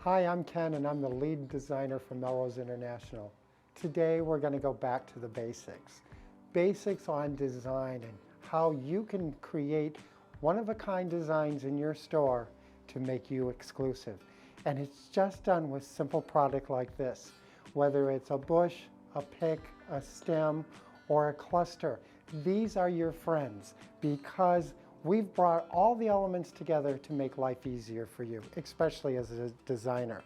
Hi, I'm Ken and I'm the lead designer for Melrose International. Today we're going to go back to the basics. Basics on design and how you can create one-of-a-kind designs in your store to make you exclusive. And it's just done with simple product like this. Whether it's a bush, a pick, a stem, or a cluster, these are your friends because we've brought all the elements together to make life easier for you, especially as a designer.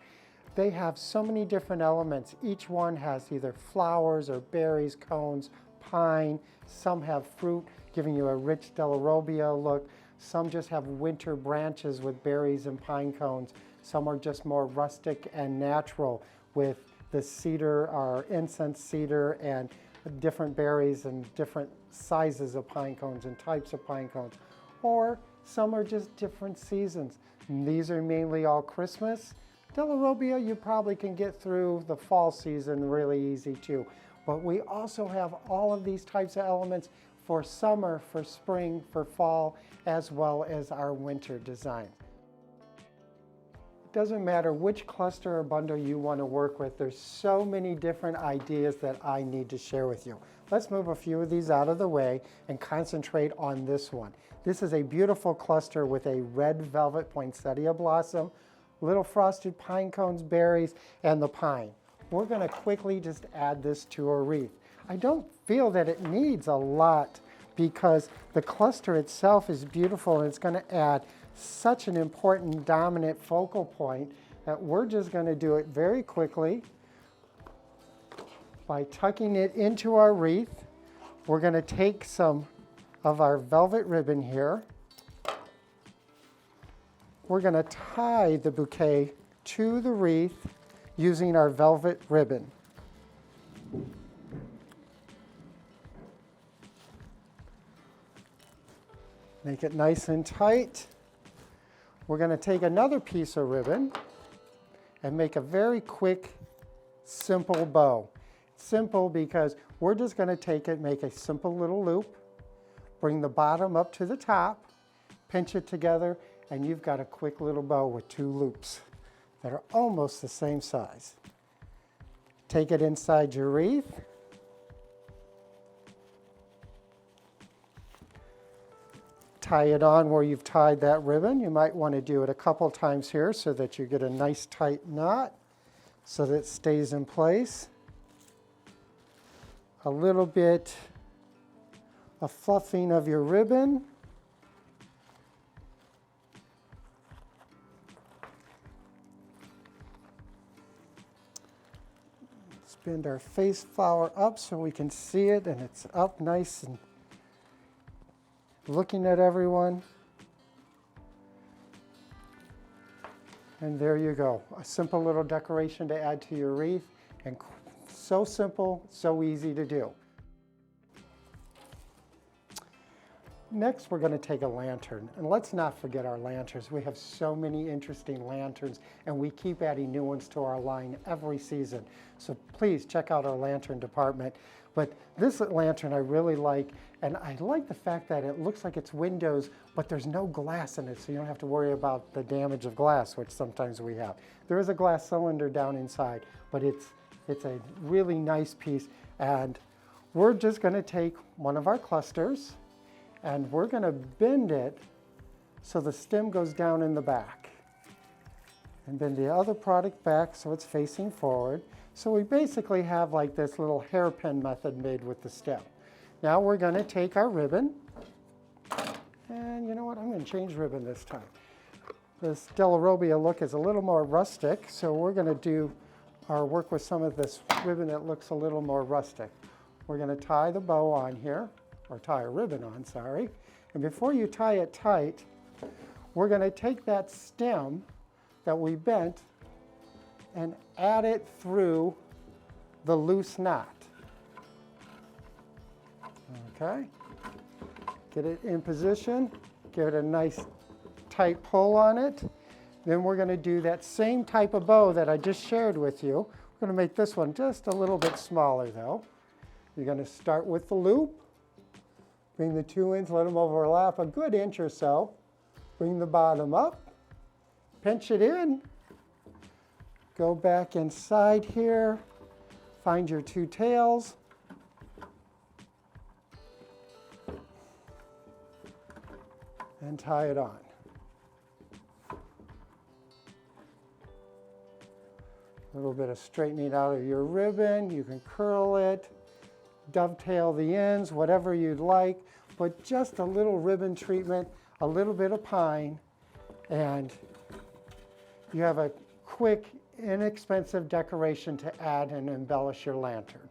They have so many different elements. Each one has either flowers or berries, cones, pine. Some have fruit, giving you a rich Delarobia look. Some just have winter branches with berries and pine cones. Some are just more rustic and natural with the cedar or incense cedar and different berries and different sizes of pine cones and types of pine cones. Or some are just different seasons. And these are mainly all Christmas. Delarobia you probably can get through the fall season really easy too. But we also have all of these types of elements for summer, for spring, for fall, as well as our winter design. It doesn't matter which cluster or bundle you want to work with. There's so many different ideas that I need to share with you. Let's move a few of these out of the way and concentrate on this one. This is a beautiful cluster with a red velvet poinsettia blossom, little frosted pine cones, berries, and the pine. We're going to quickly just add this to a wreath. I don't feel that it needs a lot because the cluster itself is beautiful and it's going to add such an important dominant focal point that we're just going to do it very quickly by tucking it into our wreath. We're going to take some of our velvet ribbon here. We're going to tie the bouquet to the wreath using our velvet ribbon. Make it nice and tight. We're going to take another piece of ribbon and make a very quick, simple bow. Simple because we're just going to take it, make a simple little loop, bring the bottom up to the top, pinch it together, and you've got a quick little bow with two loops that are almost the same size. Take it inside your wreath. Tie it on where you've tied that ribbon. You might want to do it a couple times here so that you get a nice tight knot so that it stays in place. A little bit of fluffing of your ribbon. Bend our face flower up so we can see it and it's up nice and looking at everyone. And there you go, a simple little decoration to add to your wreath, and so simple, so easy to do. Next, we're going to take a lantern, and let's not forget our lanterns. We have so many interesting lanterns, and we keep adding new ones to our line every season. So please check out our lantern department. But this lantern I really like, and I like the fact that it looks like it's windows, but there's no glass in it, so you don't have to worry about the damage of glass, which sometimes we have. There is a glass cylinder down inside, but it's a really nice piece, and we're just going to take one of our clusters, and we're going to bend it so the stem goes down in the back. And bend the other product back so it's facing forward. So we basically have like this little hairpin method made with the stem. Now we're going to take our ribbon, and you know what, I'm going to change ribbon this time. This Delarobia look is a little more rustic, so we're going to do our work with some of this ribbon that looks a little more rustic. We're going to tie the bow on here, or tie a ribbon on, sorry. And before you tie it tight, we're going to take that stem that we bent and add it through the loose knot. Okay, get it in position, give it a nice tight pull on it. Then we're going to do that same type of bow that I just shared with you. We're going to make this one just a little bit smaller though. You're going to start with the loop, bring the two ends, let them overlap a good inch or so, bring the bottom up, pinch it in, Go back inside here, find your two tails, and tie it on. A little bit of straightening out of your ribbon. You can curl it, dovetail the ends, whatever you'd like, but just a little ribbon treatment, a little bit of pine, and you have a quick, inexpensive decoration to add and embellish your lantern.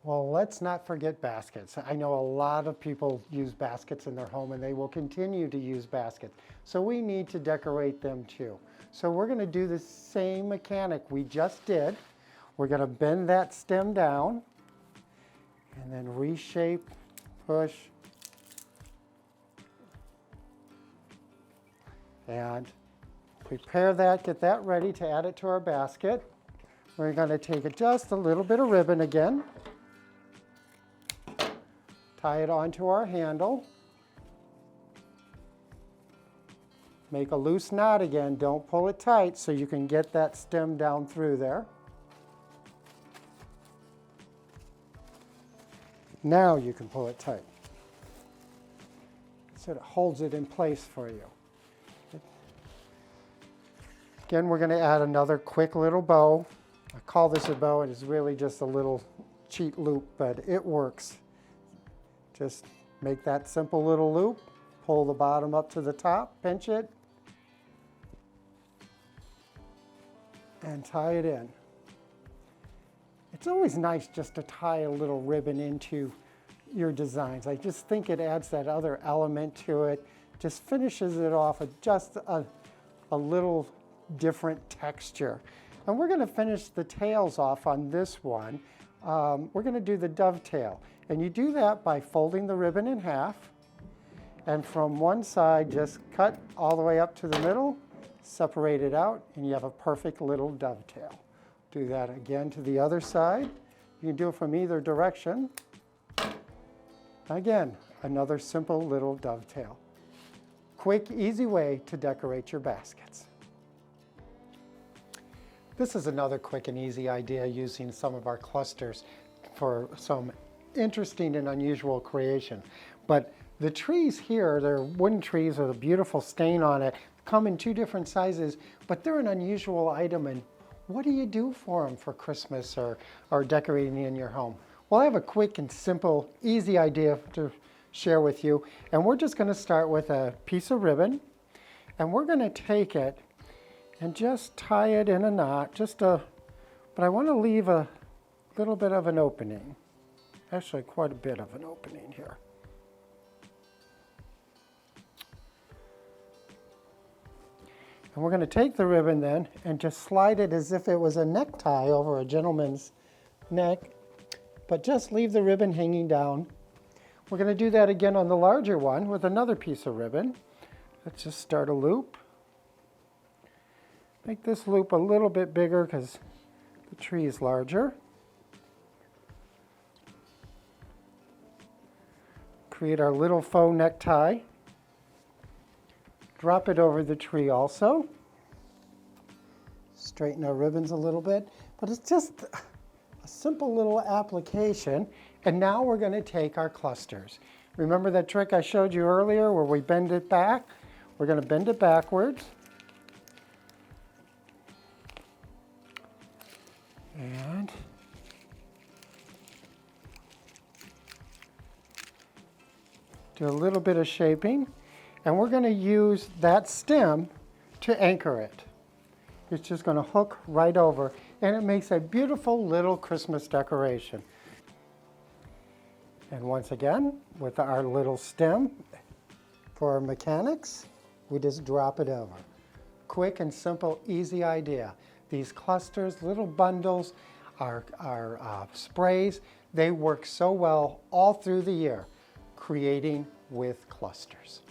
Well, let's not forget baskets. I know a lot of people use baskets in their home and they will continue to use baskets. So we need to decorate them too. So we're going to do the same mechanic we just did. We're going to bend that stem down and then reshape, push, and prepare that, get that ready to add it to our basket. We're going to take just a little bit of ribbon again, tie it onto our handle, make a loose knot again, don't pull it tight so you can get that stem down through there. Now you can pull it tight so it holds it in place for you. Again, we're going to add another quick little bow. I call this a bow, and it's really just a little cheat loop, but it works. Just make that simple little loop, pull the bottom up to the top, pinch it, and tie it in. It's always nice just to tie a little ribbon into your designs. I just think it adds that other element to it, just finishes it off with just a little different texture. And we're going to finish the tails off on this one. We're going to do the dovetail. And you do that by folding the ribbon in half. And from one side, just cut all the way up to the middle, separate it out, and you have a perfect little dovetail. Do that again to the other side. You can do it from either direction. Again, another simple little dovetail. Quick, easy way to decorate your baskets. This is another quick and easy idea using some of our clusters for some interesting and unusual creation. But the trees here, they're wooden trees with a beautiful stain on it, come in two different sizes, but they're an unusual item. And what do you do for them for Christmas or decorating in your home? Well, I have a quick and simple, easy idea to share with you. And we're just going to start with a piece of ribbon, and we're going to take it and just tie it in a knot, but I want to leave a little bit of an opening. Actually, quite a bit of an opening here. And we're going to take the ribbon then and just slide it as if it was a necktie over a gentleman's neck, but just leave the ribbon hanging down. We're going to do that again on the larger one with another piece of ribbon. Let's just start a loop. Make this loop a little bit bigger because the tree is larger. Create our little faux necktie. Drop it over the tree also. Straighten our ribbons a little bit, but it's just a simple little application. And now we're going to take our clusters. Remember that trick I showed you earlier where we bend it back? We're going to bend it backwards. And do a little bit of shaping. And we're going to use that stem to anchor it. It's just going to hook right over, and it makes a beautiful little Christmas decoration. And once again, with our little stem for our mechanics, we just drop it over. Quick and simple, easy idea. These clusters, little bundles, our sprays, they work so well all through the year, creating with clusters.